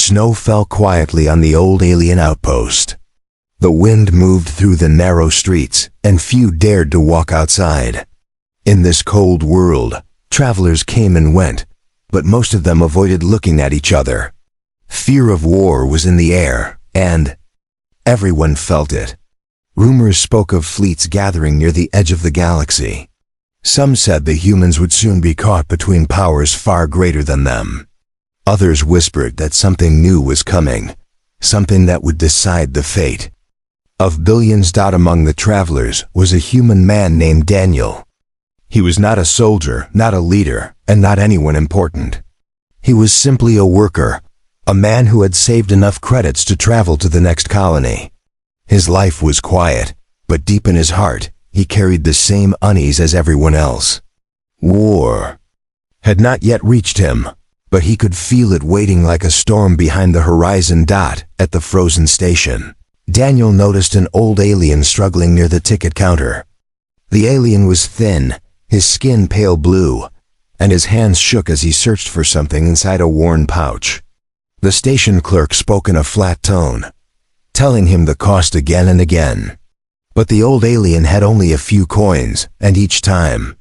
Snow fell quietly on the old alien outpost. The wind moved through the narrow streets, and few dared to walk outside. In this cold world, travelers came and went, but most of them avoided looking at each other. Fear of war was in the air, and everyone felt it. Rumors spoke of fleets gathering near the edge of the galaxy. Some said the humans would soon be caught between powers far greater than them. Others whispered that something new was coming, something that would decide the fate of billions. Among the travelers was a human man named Daniel. He was not a soldier, not a leader, and not anyone important. He was simply a worker, a man who had saved enough credits to travel to the next colony. His life was quiet, but deep in his heart, he carried the same unease as everyone else. War had not yet reached him, but he could feel it waiting like a storm behind the horizon. At the frozen station, Daniel noticed an old alien struggling near the ticket counter. The alien was thin, his skin pale blue, and his hands shook as he searched for something inside a worn pouch. The station clerk spoke in a flat tone, telling him the cost again and again. But the old alien had only a few coins, and each time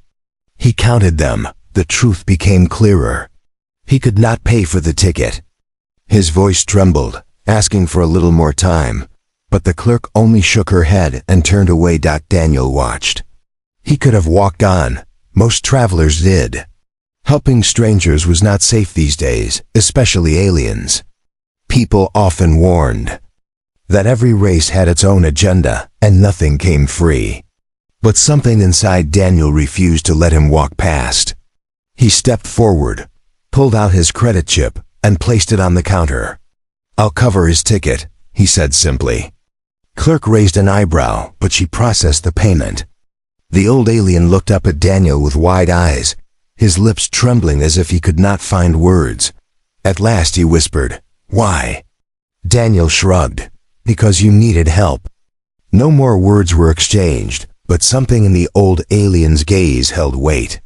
he counted them, the truth became clearer. He could not pay for the ticket. His voice trembled, asking for a little more time, but the clerk only shook her head and turned away. Daniel watched. He could have walked on. Most travelers did. Helping strangers was not safe these days, especially aliens. People often warned that every race had its own agenda, and nothing came free. But something inside Daniel refused to let him walk past. He stepped forward, pulled out his credit chip, and placed it on the counter. "I'll cover his ticket," he said simply. Clerk raised an eyebrow, but she processed the payment. The old alien looked up at Daniel with wide eyes, his lips trembling as if he could not find words. At last he whispered, "Why?" Daniel shrugged. "Because you needed help." No more words were exchanged, but something in the old alien's gaze held weight.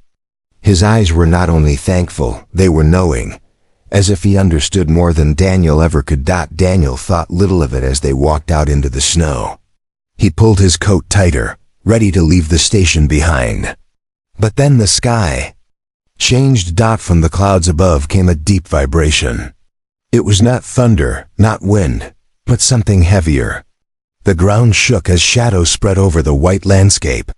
His eyes were not only thankful, they were knowing, as if he understood more than Daniel ever could. Daniel thought little of it as they walked out into the snow. He pulled his coat tighter, ready to leave the station behind. But then the sky changed. From the clouds above came a deep vibration. It was not thunder, not wind, but something heavier. The ground shook as shadows spread over the white landscape.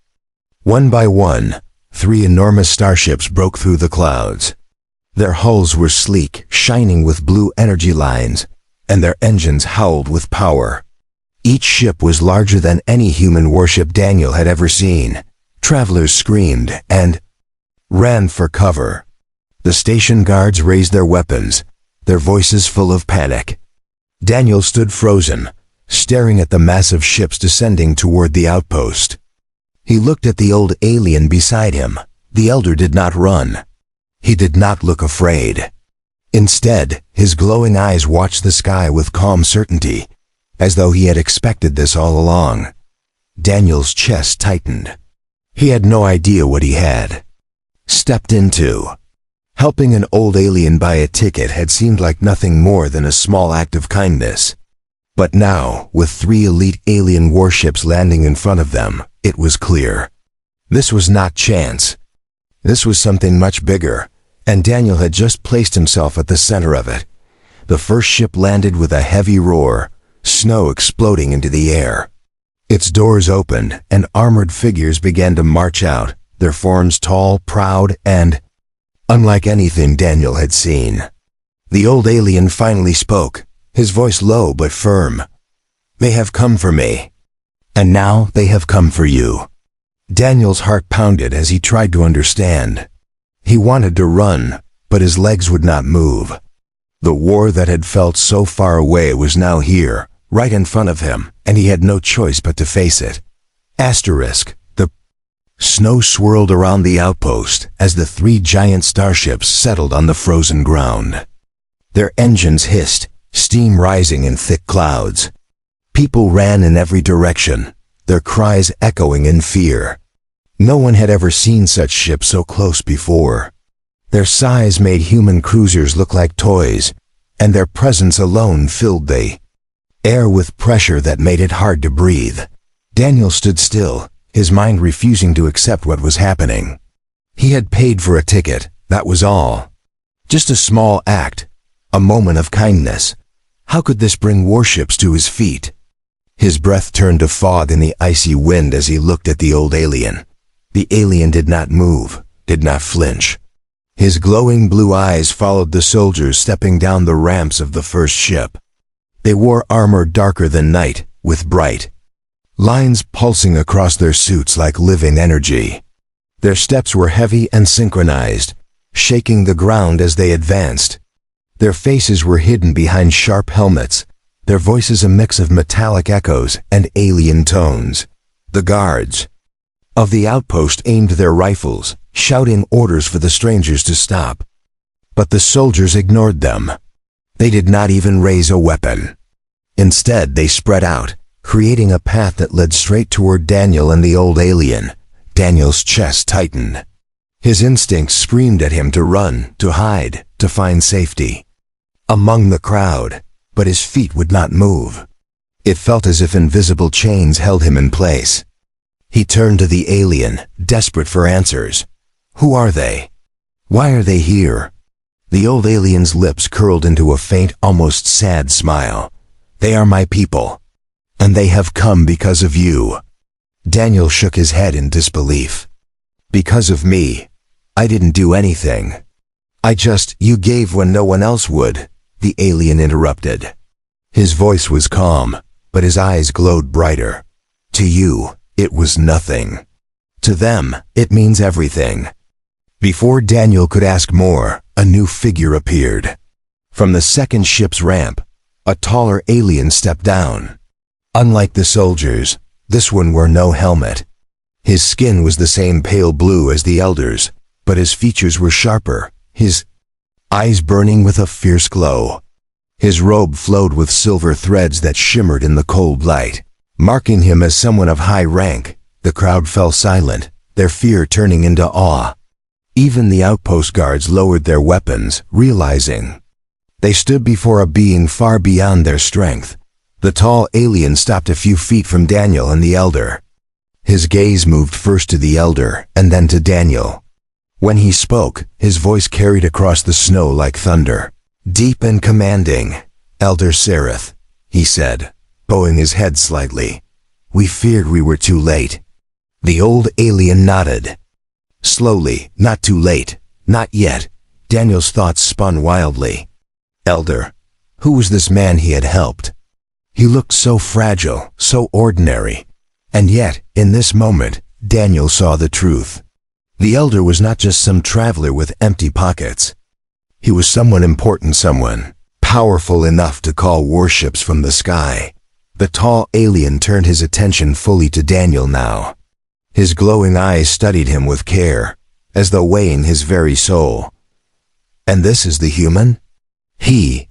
One by one, 3 enormous starships broke through the clouds. Their hulls were sleek, shining with blue energy lines, and their engines howled with power. Each ship was larger than any human warship Daniel had ever seen. Travelers screamed and ran for cover. The station guards raised their weapons, their voices full of panic. Daniel stood frozen, staring at the massive ships descending toward the outpost. He looked at the old alien beside him. The elder did not run. He did not look afraid. Instead, his glowing eyes watched the sky with calm certainty, as though he had expected this all along. Daniel's chest tightened. He had no idea what he had stepped into. Helping an old alien buy a ticket had seemed like nothing more than a small act of kindness. But now, with 3 elite alien warships landing in front of them, it was clear. This was not chance. This was something much bigger, and Daniel had just placed himself at the center of it. The first ship landed with a heavy roar, snow exploding into the air. Its doors opened, and armored figures began to march out, their forms tall, proud, and unlike anything Daniel had seen. The old alien finally spoke, his voice low but firm. "They have come for me, and now they have come for you." Daniel's heart pounded as he tried to understand. He wanted to run, but his legs would not move. The war that had felt so far away was now here, right in front of him, and he had no choice but to face it. The snow swirled around the outpost as the 3 giant starships settled on the frozen ground. Their engines hissed, steam rising in thick clouds. People ran in every direction, their cries echoing in fear. No one had ever seen such ships so close before. Their size made human cruisers look like toys, and their presence alone filled the air with pressure that made it hard to breathe. Daniel stood still, his mind refusing to accept what was happening. He had paid for a ticket, that was all. Just a small act, a moment of kindness. How could this bring warships to his feet? His breath turned to fog in the icy wind as he looked at the old alien. The alien did not move, did not flinch. His glowing blue eyes followed the soldiers stepping down the ramps of the first ship. They wore armor darker than night, with bright lines pulsing across their suits like living energy. Their steps were heavy and synchronized, shaking the ground as they advanced. Their faces were hidden behind sharp helmets, their voices a mix of metallic echoes and alien tones. The guards of the outpost aimed their rifles, shouting orders for the strangers to stop. But the soldiers ignored them. They did not even raise a weapon. Instead, they spread out, creating a path that led straight toward Daniel and the old alien. Daniel's chest tightened. His instincts screamed at him to run, to hide, to find safety among the crowd, but his feet would not move. It felt as if invisible chains held him in place. He turned to the alien, desperate for answers. Who are they? Why are they here? The old alien's lips curled into a faint, almost sad smile. They are my people, and they have come because of you. Daniel shook his head in disbelief. Because of me? I didn't do anything. You gave when no one else would, the alien interrupted. His voice was calm, but his eyes glowed brighter. To you, it was nothing. To them, it means everything. Before Daniel could ask more, a new figure appeared. From the second ship's ramp, a taller alien stepped down. Unlike the soldiers, this one wore no helmet. His skin was the same pale blue as the elders, but his features were sharper, his eyes burning with a fierce glow. His robe flowed with silver threads that shimmered in the cold light, marking him as someone of high rank. The crowd fell silent, their fear turning into awe. Even the outpost guards lowered their weapons, realizing they stood before a being far beyond their strength. The tall alien stopped a few feet from Daniel and the elder. His gaze moved first to the elder and then to Daniel. When he spoke, his voice carried across the snow like thunder. Deep and commanding. Elder Sereth, he said, bowing his head slightly. We feared we were too late. The old alien nodded. Slowly, not too late, not yet. Daniel's thoughts spun wildly. Elder, who was this man he had helped? He looked so fragile, so ordinary. And yet, in this moment, Daniel saw the truth. The elder was not just some traveler with empty pockets. He was someone important, someone powerful enough to call warships from the sky. The tall alien turned his attention fully to Daniel now. His glowing eyes studied him with care, as though weighing his very soul. And this is the human? He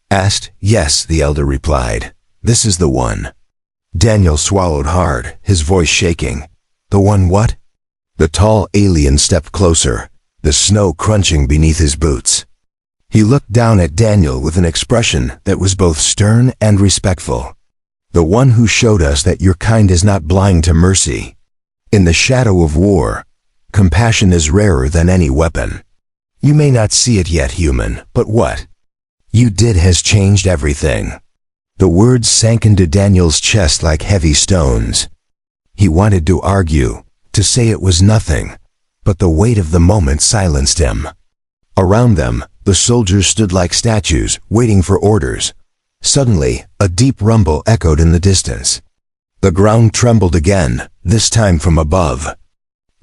asked. Yes, the elder replied. This is the one. Daniel swallowed hard, his voice shaking. The one what? The tall alien stepped closer, the snow crunching beneath his boots. He looked down at Daniel with an expression that was both stern and respectful. The one who showed us that your kind is not blind to mercy. In the shadow of war, compassion is rarer than any weapon. You may not see it yet, human, but what you did has changed everything. The words sank into Daniel's chest like heavy stones. He wanted to argue, to say it was nothing, but the weight of the moment silenced him. Around them, the soldiers stood like statues, waiting for orders. Suddenly, a deep rumble echoed in the distance. The ground trembled again, this time from above.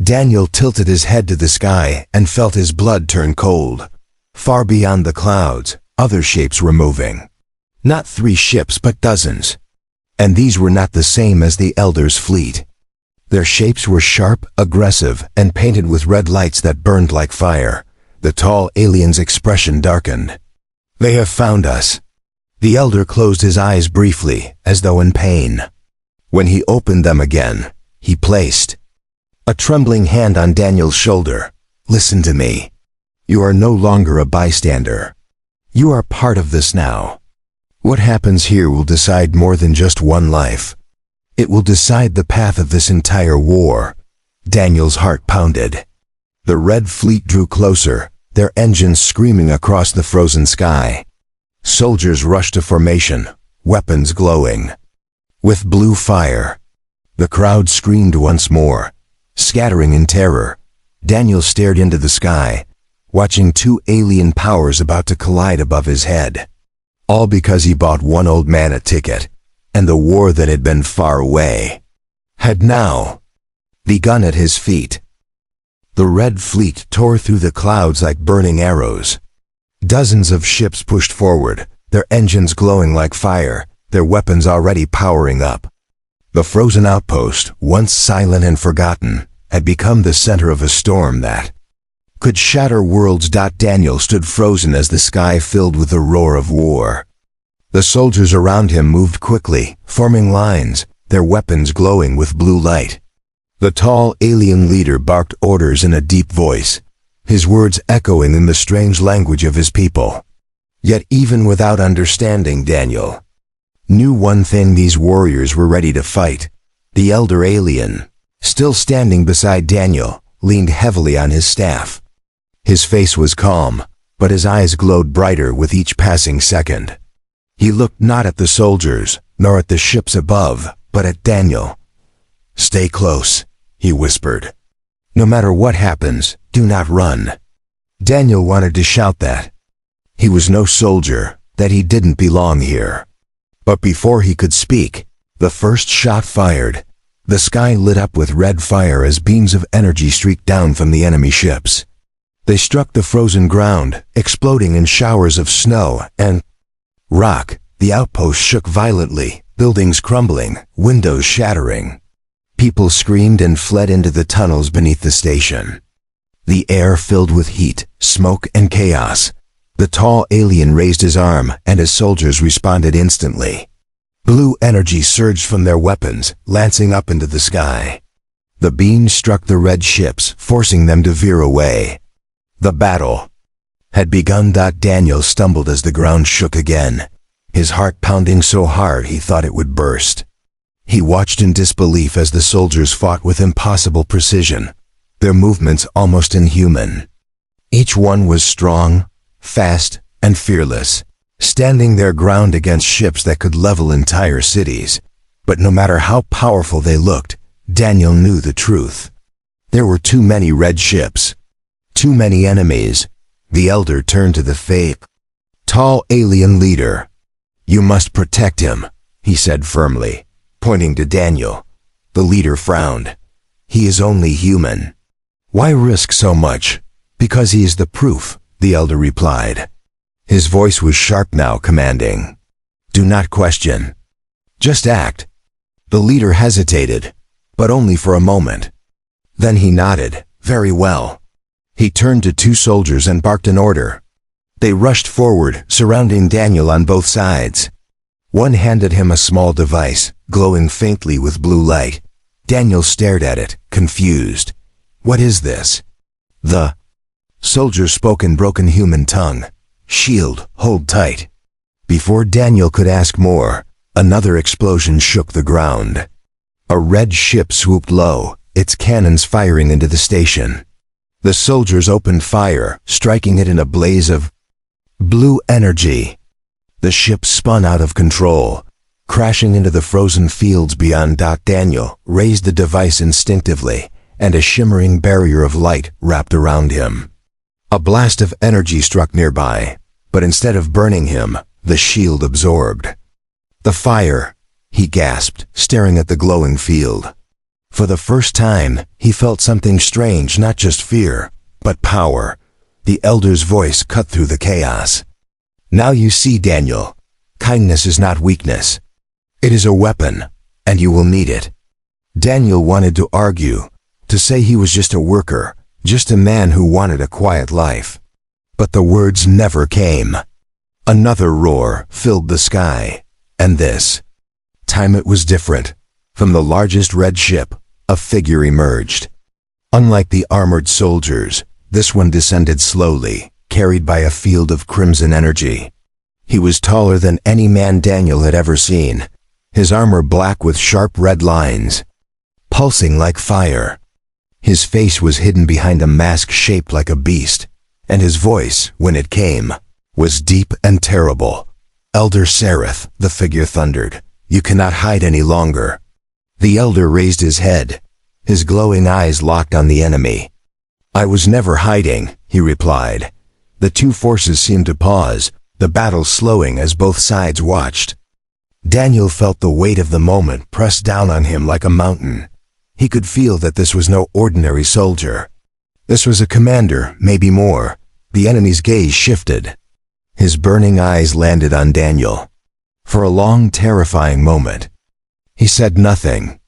Daniel tilted his head to the sky and felt his blood turn cold. Far beyond the clouds, other shapes were moving. Not 3 ships, but dozens. And these were not the same as the Elder's fleet. Their shapes were sharp, aggressive, and painted with red lights that burned like fire. The tall alien's expression darkened. They have found us. The Elder closed his eyes briefly, as though in pain. When he opened them again, he placed a trembling hand on Daniel's shoulder. Listen to me. You are no longer a bystander. You are part of this now. What happens here will decide more than just one life. It will decide the path of this entire war. Daniel's heart pounded. The Red Fleet drew closer, their engines screaming across the frozen sky. Soldiers rushed to formation, weapons glowing. With blue fire, the crowd screamed once more. Scattering in terror, Daniel stared into the sky, watching two alien powers about to collide above his head. All because he bought one old man a ticket, and the war that had been far away had now begun at his feet. The Red Fleet tore through the clouds like burning arrows. Dozens of ships pushed forward, their engines glowing like fire, their weapons already powering up. The frozen outpost, once silent and forgotten, had become the center of a storm that could shatter worlds. Daniel stood frozen as the sky filled with the roar of war. The soldiers around him moved quickly, forming lines, their weapons glowing with blue light. The tall alien leader barked orders in a deep voice, his words echoing in the strange language of his people. Yet even without understanding, Daniel knew one thing: these warriors were ready to fight. The elder alien, still standing beside Daniel, leaned heavily on his staff. His face was calm, but his eyes glowed brighter with each passing second. He looked not at the soldiers, nor at the ships above, but at Daniel. "Stay close," he whispered. "No matter what happens, do not run." Daniel wanted to shout that he was no soldier, that he didn't belong here. But before he could speak, the first shot fired. The sky lit up with red fire as beams of energy streaked down from the enemy ships. They struck the frozen ground, exploding in showers of snow and rock. The outpost shook violently, buildings crumbling, windows shattering. People screamed and fled into the tunnels beneath the station. The air filled with heat, smoke, and chaos. The tall alien raised his arm, and his soldiers responded instantly. Blue energy surged from their weapons, lancing up into the sky. The beams struck the red ships, forcing them to veer away. The battle had begun. Daniel stumbled as the ground shook again, his heart pounding so hard he thought it would burst. He watched in disbelief as the soldiers fought with impossible precision, their movements almost inhuman. Each one was strong, fast, and fearless, standing their ground against ships that could level entire cities. But no matter how powerful they looked, Daniel knew the truth. There were too many red ships, too many enemies. The elder turned to the tall alien leader. "You must protect him," he said firmly, pointing to Daniel. The leader frowned. "He is only human." "Why risk so much?" "Because he is the proof," the elder replied. His voice was sharp now, commanding. "Do not question. Just act." The leader hesitated, but only for a moment. Then he nodded. "Very well." He turned to two soldiers and barked an order. They rushed forward, surrounding Daniel on both sides. One handed him a small device, glowing faintly with blue light. Daniel stared at it, confused. "What is this?" The soldier spoke in broken human tongue. "Shield, hold tight." Before Daniel could ask more, another explosion shook the ground. A red ship swooped low, its cannons firing into the station. The soldiers opened fire, striking it in a blaze of blue energy. The ship spun out of control, crashing into the frozen fields beyond. Daniel raised the device instinctively, and a shimmering barrier of light wrapped around him. A blast of energy struck nearby, but instead of burning him, the shield absorbed the fire. He gasped, staring at the glowing field. For the first time, he felt something strange, not just fear, but power. The elder's voice cut through the chaos. "Now you see, Daniel, kindness is not weakness. It is a weapon, and you will need it." Daniel wanted to argue, to say he was just a worker, just a man who wanted a quiet life. But the words never came. Another roar filled the sky, and this time it was different. From the largest red ship, a figure emerged. Unlike the armored soldiers, this one descended slowly, carried by a field of crimson energy. He was taller than any man Daniel had ever seen, his armor black with sharp red lines, pulsing like fire. His face was hidden behind a mask shaped like a beast, and his voice, when it came, was deep and terrible. "Elder Sereth," the figure thundered, "you cannot hide any longer." The elder raised his head, his glowing eyes locked on the enemy. "I was never hiding," he replied. The two forces seemed to pause, the battle slowing as both sides watched. Daniel felt the weight of the moment press down on him like a mountain. He could feel that this was no ordinary soldier. This was a commander, maybe more. The enemy's gaze shifted. His burning eyes landed on Daniel. For a long, terrifying moment, he said nothing.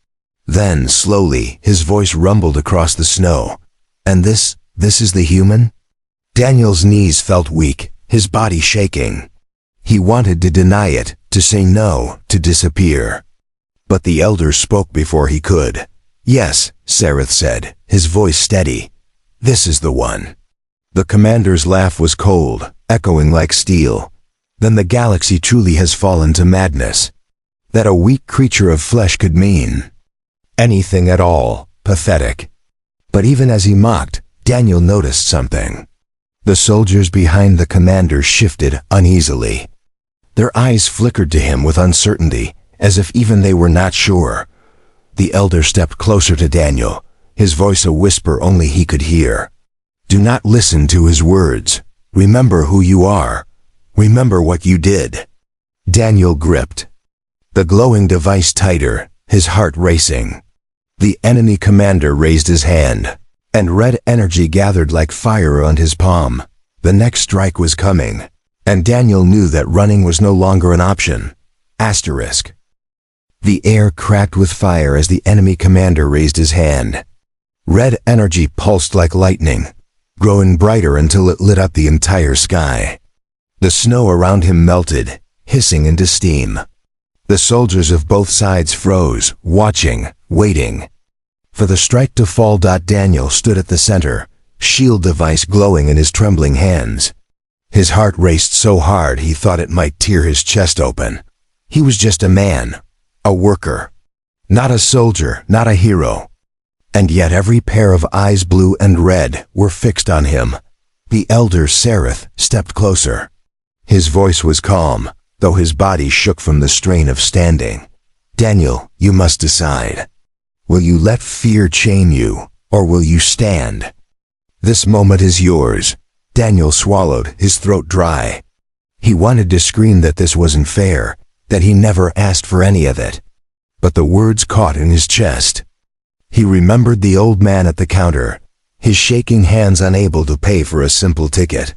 Then, slowly, his voice rumbled across the snow. "And this is the human?" Daniel's knees felt weak, his body shaking. He wanted to deny it, to say no, to disappear. But the elder spoke before he could. "Yes," Sereth said, his voice steady. "This is the one." The commander's laugh was cold, echoing like steel. "Then the galaxy truly has fallen to madness. That a weak creature of flesh could mean anything at all, pathetic." But even as he mocked, Daniel noticed something. The soldiers behind the commander shifted uneasily. Their eyes flickered to him with uncertainty, as if even they were not sure. The elder stepped closer to Daniel, his voice a whisper only he could hear. "Do not listen to his words. Remember who you are. Remember what you did." Daniel gripped the glowing device tighter, his heart racing. The enemy commander raised his hand, and red energy gathered like fire around his palm. The next strike was coming, and Daniel knew that running was no longer an option. Asterisk. The air cracked with fire as the enemy commander raised his hand. Red energy pulsed like lightning, growing brighter until it lit up the entire sky. The snow around him melted, hissing into steam. The soldiers of both sides froze, watching, waiting for the strike to fall. Daniel stood at the center, shield device glowing in his trembling hands. His heart raced so hard he thought it might tear his chest open. He was just a man, a worker, not a soldier, not a hero. And yet every pair of eyes, blue and red, were fixed on him. The elder Sereth stepped closer. His voice was calm, though his body shook from the strain of standing. "Daniel, you must decide. Will you let fear chain you, or will you stand? This moment is yours." Daniel swallowed, his throat dry. He wanted to scream that this wasn't fair, that he never asked for any of it. But the words caught in his chest. He remembered the old man at the counter, his shaking hands unable to pay for a simple ticket.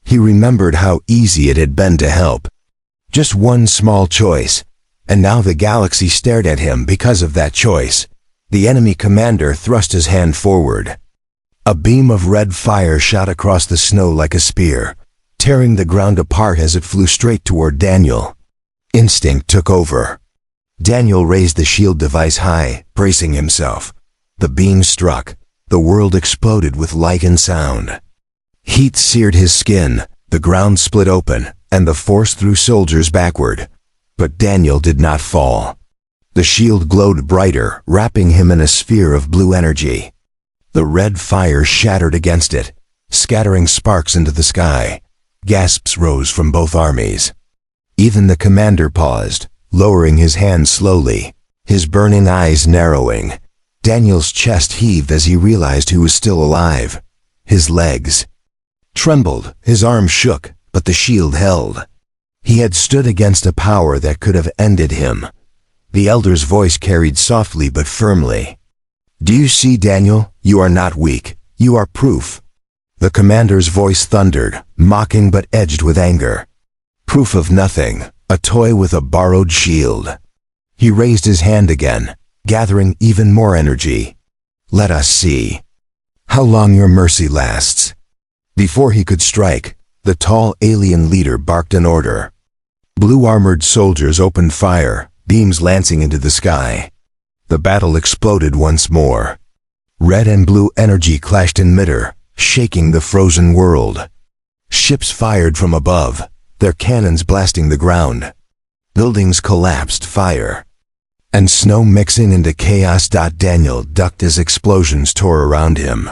He remembered how easy it had been to help. Just one small choice, and now the galaxy stared at him because of that choice. The enemy commander thrust his hand forward. A beam of red fire shot across the snow like a spear, tearing the ground apart as it flew straight toward Daniel. Instinct took over. Daniel raised the shield device high, bracing himself. The beam struck. The world exploded with light and sound. Heat seared his skin, the ground split open, and the force threw soldiers backward. But Daniel did not fall. The shield glowed brighter, wrapping him in a sphere of blue energy. The red fire shattered against it, scattering sparks into the sky. Gasps rose from both armies. Even the commander paused, lowering his hand slowly, his burning eyes narrowing. Daniel's chest heaved as he realized he was still alive. His legs trembled, his arms shook, but the shield held. He had stood against a power that could have ended him. The elder's voice carried softly but firmly. "Do you see, Daniel? You are not weak. You are proof." The commander's voice thundered, mocking but edged with anger. "Proof of nothing, a toy with a borrowed shield." He raised his hand again, gathering even more energy. "Let us see how long your mercy lasts." Before he could strike, the tall alien leader barked an order. Blue-armored soldiers opened fire, beams lancing into the sky. The battle exploded once more. Red and blue energy clashed in midair, shaking the frozen world. Ships fired from above, their cannons blasting the ground. Buildings collapsed, fire and snow mixing into chaos. Daniel ducked as explosions tore around him.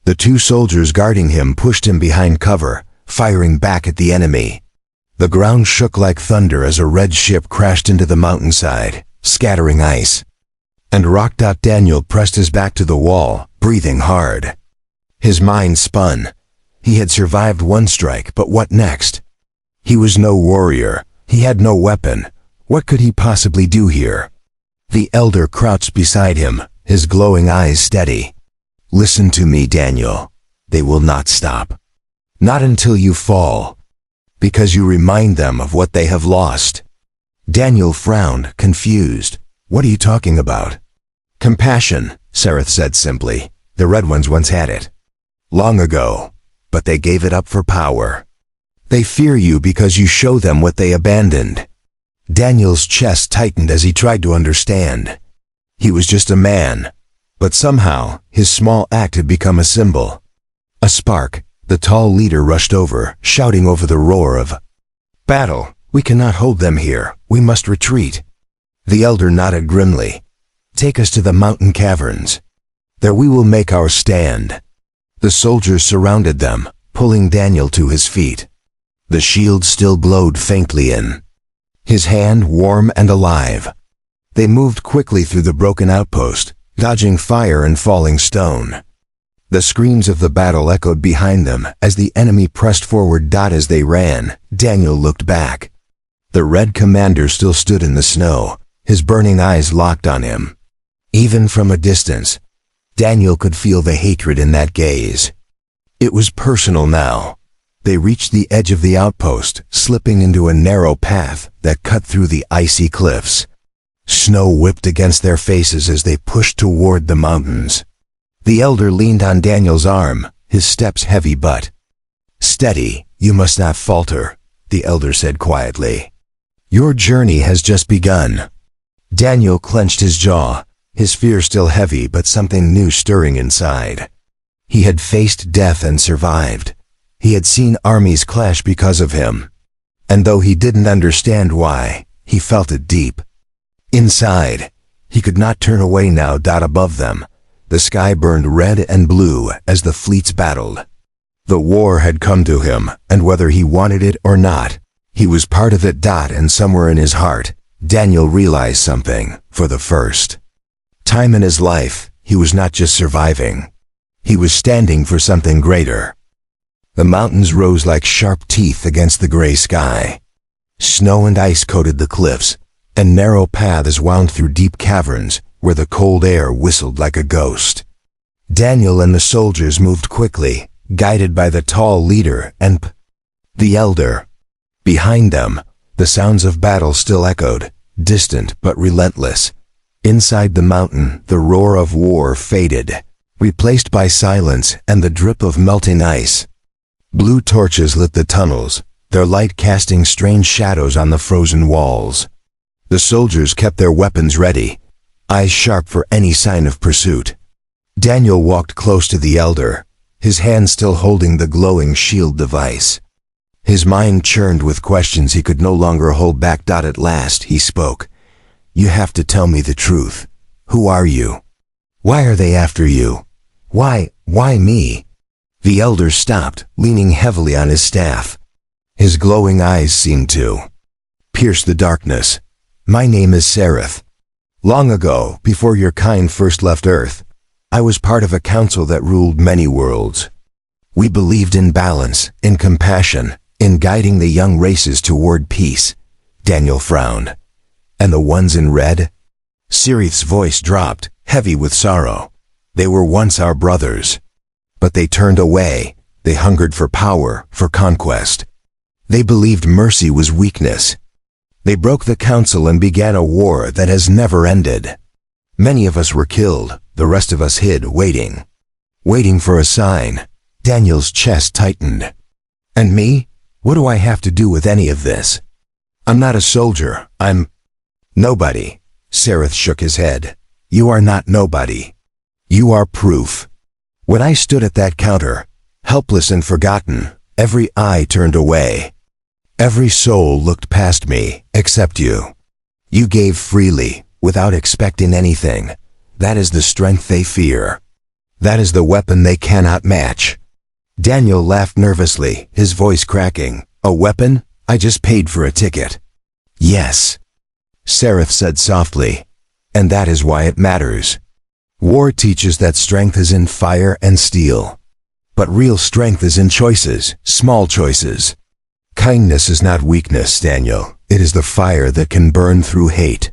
The two soldiers guarding him pushed him behind cover, firing back at the enemy. The ground shook like thunder as a red ship crashed into the mountainside, scattering ice and rock. Daniel pressed his back to the wall, breathing hard. His mind spun. He had survived one strike, but what next? He was no warrior. He had no weapon. What could he possibly do here? The elder crouched beside him, his glowing eyes steady. Listen to me, Daniel. They will not stop. Not until you fall. Because you remind them of what they have lost. Daniel frowned, confused. What are you talking about? Compassion, Sereth said simply. The Red Ones once had it. Long ago. But they gave it up for power. They fear you because you show them what they abandoned. Daniel's chest tightened as he tried to understand. He was just a man. But somehow, his small act had become a symbol. A spark. The tall leader rushed over, shouting over the roar of battle. We cannot hold them here. We must retreat. The elder nodded grimly. Take us to the mountain caverns. There we will make our stand. The soldiers surrounded them, pulling Daniel to his feet. The shield still glowed faintly in his hand, warm and alive. They moved quickly through the broken outpost, dodging fire and falling stone. The screams of the battle echoed behind them as the enemy pressed forward. As they ran, Daniel looked back. The Red Commander still stood in the snow, his burning eyes locked on him. Even from a distance, Daniel could feel the hatred in that gaze. It was personal now. They reached the edge of the outpost, slipping into a narrow path that cut through the icy cliffs. Snow whipped against their faces as they pushed toward the mountains. The elder leaned on Daniel's arm, his steps heavy but steady. You must not falter, the elder said quietly. Your journey has just begun. Daniel clenched his jaw, his fear still heavy but something new stirring inside. He had faced death and survived. He had seen armies clash because of him. And though he didn't understand why, he felt it deep inside. He could not turn away now. Above them, the sky burned red and blue as the fleets battled. The war had come to him, and whether he wanted it or not, he was part of it. And somewhere in his heart, Daniel realized something. For the first time in his life, he was not just surviving. He was standing for something greater. The mountains rose like sharp teeth against the gray sky. Snow and ice coated the cliffs, and narrow paths wound through deep caverns where the cold air whistled like a ghost. Daniel and the soldiers moved quickly, guided by the tall leader and the elder. Behind them, the sounds of battle still echoed, distant but relentless. Inside the mountain, the roar of war faded, replaced by silence and the drip of melting ice. Blue torches lit the tunnels, their light casting strange shadows on the frozen walls. The soldiers kept their weapons ready, eyes sharp for any sign of pursuit. Daniel walked close to the elder, his hand still holding the glowing shield device. His mind churned with questions he could no longer hold back. At last he spoke. You have to tell me the truth. Who are you? Why are they after you? Why me? The elder stopped, leaning heavily on his staff. His glowing eyes seemed to pierce the darkness. My name is Sereth. Long ago, before your kind first left Earth, I was part of a council that ruled many worlds. We believed in balance, in compassion, in guiding the young races toward peace. Daniel frowned. And the ones in red? Sereth's voice dropped, heavy with sorrow. They were once our brothers. But they turned away. They hungered for power, for conquest. They believed mercy was weakness. They broke the council and began a war that has never ended. Many of us were killed, the rest of us hid, waiting for a sign. Daniel's chest tightened. And me? What do I have to do with any of this? I'm not a soldier. I'm nobody. Sereth shook his head. You are not nobody. You are proof. When I stood at that counter, helpless and forgotten, Every eye turned away. Every soul looked past me, except you. You gave freely, without expecting anything. That is the strength they fear. That is the weapon they cannot match. Daniel laughed nervously, his voice cracking. A weapon? I just paid for a ticket. Yes, Seraph said softly, and that is why it matters. War teaches that strength is in fire and steel. But real strength is in choices, small choices. Kindness is not weakness, Daniel. It is the fire that can burn through hate.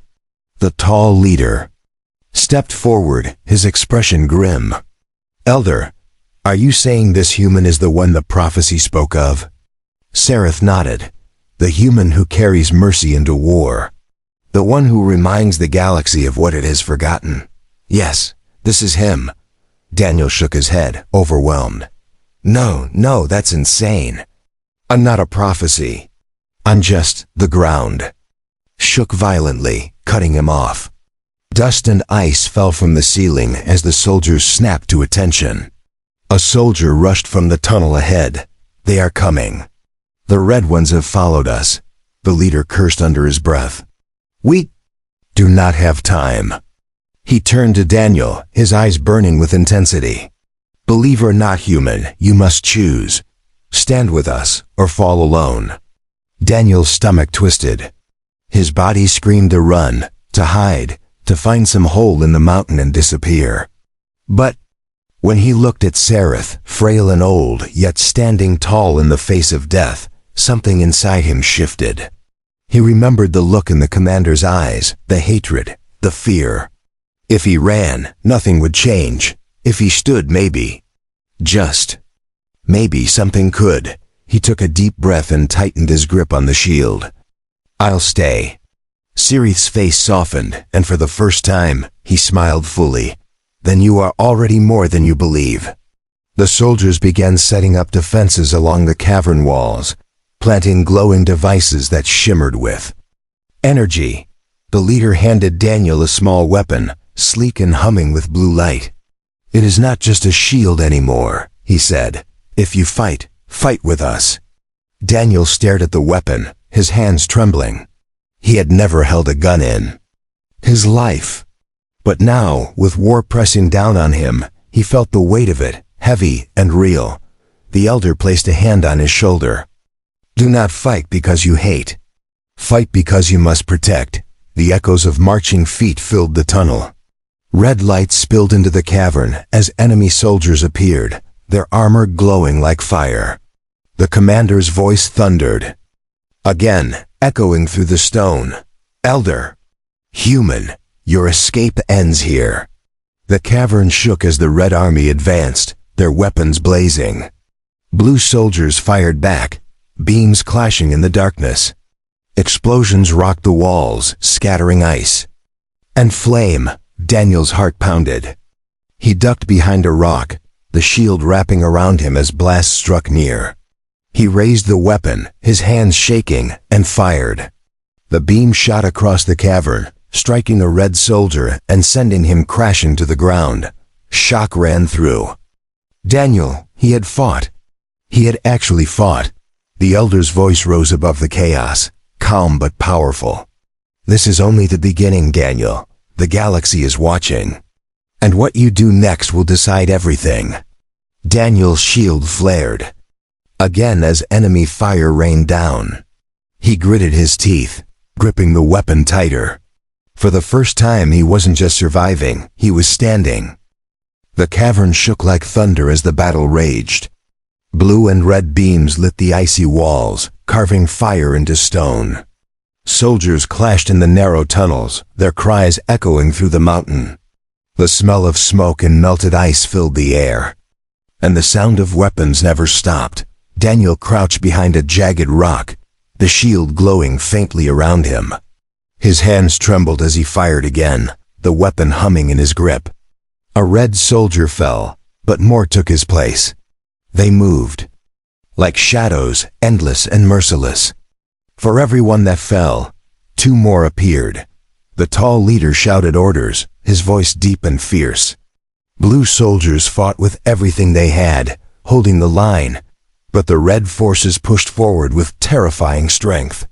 The tall leader stepped forward, his expression grim. Elder, are you saying this human is the one the prophecy spoke of? Seraph nodded. The human who carries mercy into war. The one who reminds the galaxy of what it has forgotten. Yes, this is him. Daniel shook his head, overwhelmed. No, that's insane. I'm not a prophecy. I'm just the ground. Shook violently, cutting him off. Dust and ice fell from the ceiling as the soldiers snapped to attention. A soldier rushed from the tunnel ahead. They are coming. The red ones have followed us. The leader cursed under his breath. We do not have time. He turned to Daniel, his eyes burning with intensity. Believe or not human, you must choose. Stand with us or fall alone. Daniel's stomach twisted. His body screamed to run, to hide, to find some hole in the mountain and disappear. But when he looked at Seraph, frail and old, yet standing tall in the face of death, something inside him shifted. He remembered the look in the commander's eyes, the hatred, the fear. If he ran, nothing would change. If he stood, maybe. Just maybe something could. He took a deep breath and tightened his grip on the shield. I'll stay. Sereth's face softened, and for the first time, he smiled fully. Then you are already more than you believe. The soldiers began setting up defenses along the cavern walls, planting glowing devices that shimmered with energy. The leader handed Daniel a small weapon, sleek and humming with blue light. It is not just a shield anymore, he said. If you fight, fight with us. Daniel stared at the weapon, his hands trembling. He had never held a gun in his life. But now, with war pressing down on him, he felt the weight of it, heavy and real. The elder placed a hand on his shoulder. Do not fight because you hate. Fight because you must protect. The echoes of marching feet filled the tunnel. Red lights spilled into the cavern as enemy soldiers appeared, their armor glowing like fire. The commander's voice thundered. Again, echoing through the stone. Elder, human, your escape ends here. The cavern shook as the Red Army advanced, their weapons blazing. Blue soldiers fired back, beams clashing in the darkness. Explosions rocked the walls, scattering ice and flame. Daniel's heart pounded. He ducked behind a rock, the shield wrapping around him as blasts struck near. He raised the weapon, his hands shaking, and fired. The beam shot across the cavern, striking a red soldier and sending him crashing to the ground. Shock ran through Daniel. He had fought. He had actually fought. The elder's voice rose above the chaos, calm but powerful. This is only the beginning, Daniel. The galaxy is watching. And what you do next will decide everything. Daniel's shield flared again as enemy fire rained down. He gritted his teeth, gripping the weapon tighter. For the first time he wasn't just surviving, he was standing. The cavern shook like thunder as the battle raged. Blue and red beams lit the icy walls, carving fire into stone. Soldiers clashed in the narrow tunnels, their cries echoing through the mountain. The smell of smoke and melted ice filled the air. And the sound of weapons never stopped. Daniel crouched behind a jagged rock, the shield glowing faintly around him. His hands trembled as he fired again, the weapon humming in his grip. A red soldier fell, but more took his place. They moved like shadows, endless and merciless. For every one that fell, two more appeared. The tall leader shouted orders, his voice deep and fierce. Blue soldiers fought with everything they had, holding the line, But the red forces pushed forward with terrifying strength.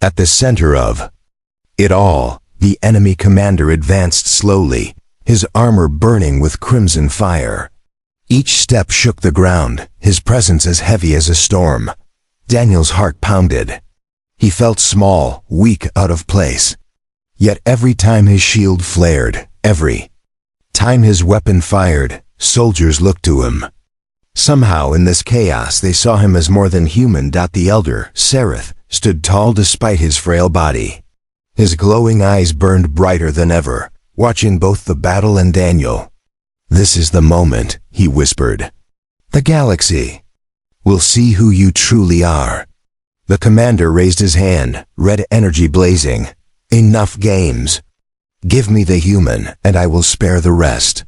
At the center of it all, the enemy commander advanced slowly, his armor burning with crimson fire. Each step shook the ground, his presence as heavy as a storm. Daniel's heart pounded. He felt small, weak, out of place. Yet every time his shield flared, every time his weapon fired, soldiers looked to him. Somehow in this chaos they saw him as more than human. The elder, Sereth, stood tall despite his frail body. His glowing eyes burned brighter than ever, watching both the battle and Daniel. "This is the moment," he whispered. "The galaxy will see who you truly are." The commander raised his hand, red energy blazing. "Enough games. Give me the human, and I will spare the rest."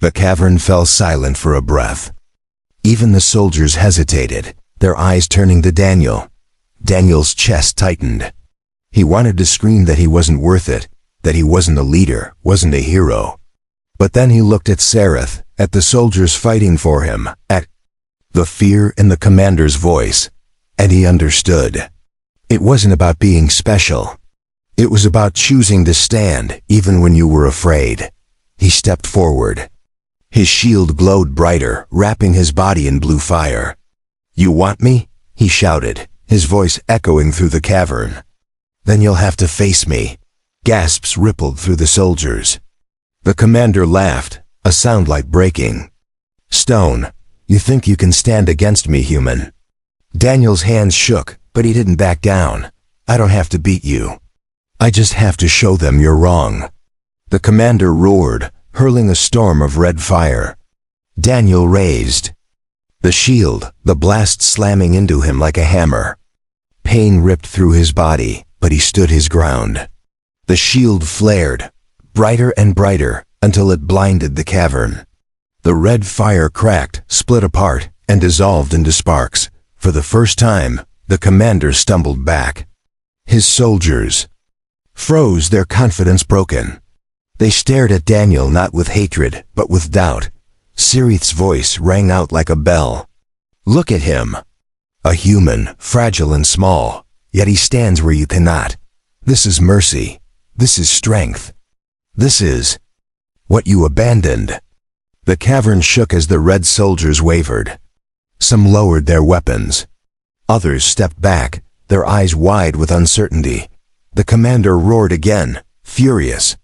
The cavern fell silent for a breath. Even the soldiers hesitated, their eyes turning to Daniel. Daniel's chest tightened. He wanted to scream that he wasn't worth it, that he wasn't a leader, wasn't a hero. But then he looked at Sereth, at the soldiers fighting for him, at the fear in the commander's voice, and he understood. It wasn't about being special. It was about choosing to stand, even when you were afraid. He stepped forward. His shield glowed brighter, wrapping his body in blue fire. "You want me?" he shouted, his voice echoing through the cavern. "Then you'll have to face me." Gasps rippled through the soldiers. The commander laughed, a sound like breaking stone. "You think you can stand against me, human?" Daniel's hands shook, but he didn't back down. "I don't have to beat you. I just have to show them you're wrong." The commander roared, hurling a storm of red fire. Daniel raised the shield, the blast slamming into him like a hammer. Pain ripped through his body, but he stood his ground. The shield flared, brighter and brighter, until it blinded the cavern. The red fire cracked, split apart, and dissolved into sparks. For the first time, the commander stumbled back. His soldiers froze, their confidence broken. They stared at Daniel not with hatred, but with doubt. Sereth's voice rang out like a bell. "Look at him. A human, fragile and small, yet he stands where you cannot. This is mercy. This is strength. This is what you abandoned." The cavern shook as the red soldiers wavered. Some lowered their weapons. Others stepped back, their eyes wide with uncertainty. The commander roared again, furious.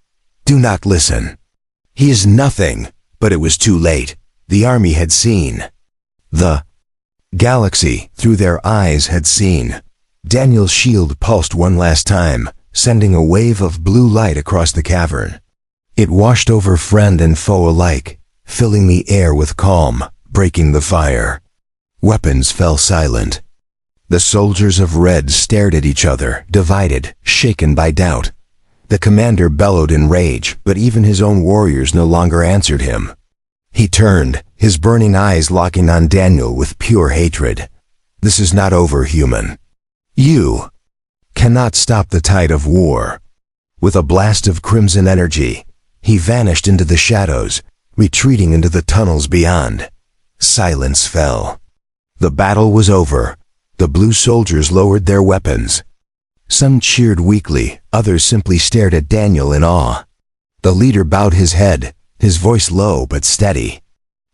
"Do not listen. He is nothing." But it was too late. The army had seen. The galaxy, through their eyes, had seen. Daniel's shield pulsed one last time, sending a wave of blue light across the cavern. It washed over friend and foe alike, filling the air with calm, breaking the fire. Weapons fell silent. The soldiers of red stared at each other, divided, shaken by doubt. The commander bellowed in rage, but even his own warriors no longer answered him. He turned, his burning eyes locking on Daniel with pure hatred. "This is not over, human. You cannot stop the tide of war." With a blast of crimson energy, he vanished into the shadows, retreating into the tunnels beyond. Silence fell. The battle was over. The blue soldiers lowered their weapons. Some cheered weakly, others simply stared at Daniel in awe. The leader bowed his head, his voice low but steady.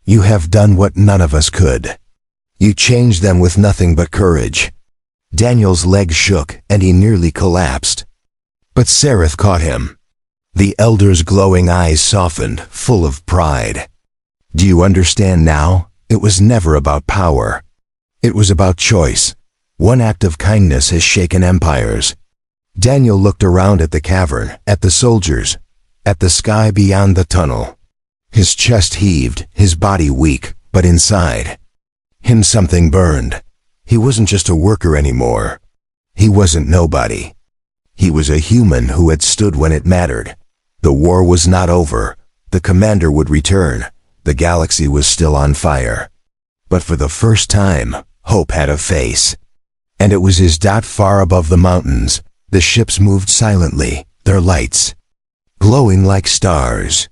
"You have done what none of us could. You changed them with nothing but courage." Daniel's legs shook, and he nearly collapsed. But Sereth caught him. The elder's glowing eyes softened, full of pride. "Do you understand now? It was never about power. It was about choice. One act of kindness has shaken empires." Daniel looked around at the cavern, at the soldiers, at the sky beyond the tunnel. His chest heaved, his body weak, but inside him something burned. He wasn't just a worker anymore. He wasn't nobody. He was a human who had stood when it mattered. The war was not over. The commander would return. The galaxy was still on fire. But for the first time, hope had a face. And it was his dot far above the mountains. The ships moved silently, their lights glowing like stars.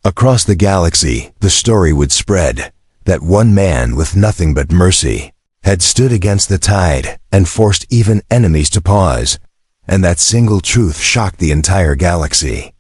Across the galaxy, the story would spread, that one man with nothing but mercy had stood against the tide and forced even enemies to pause, and that single truth shocked the entire galaxy.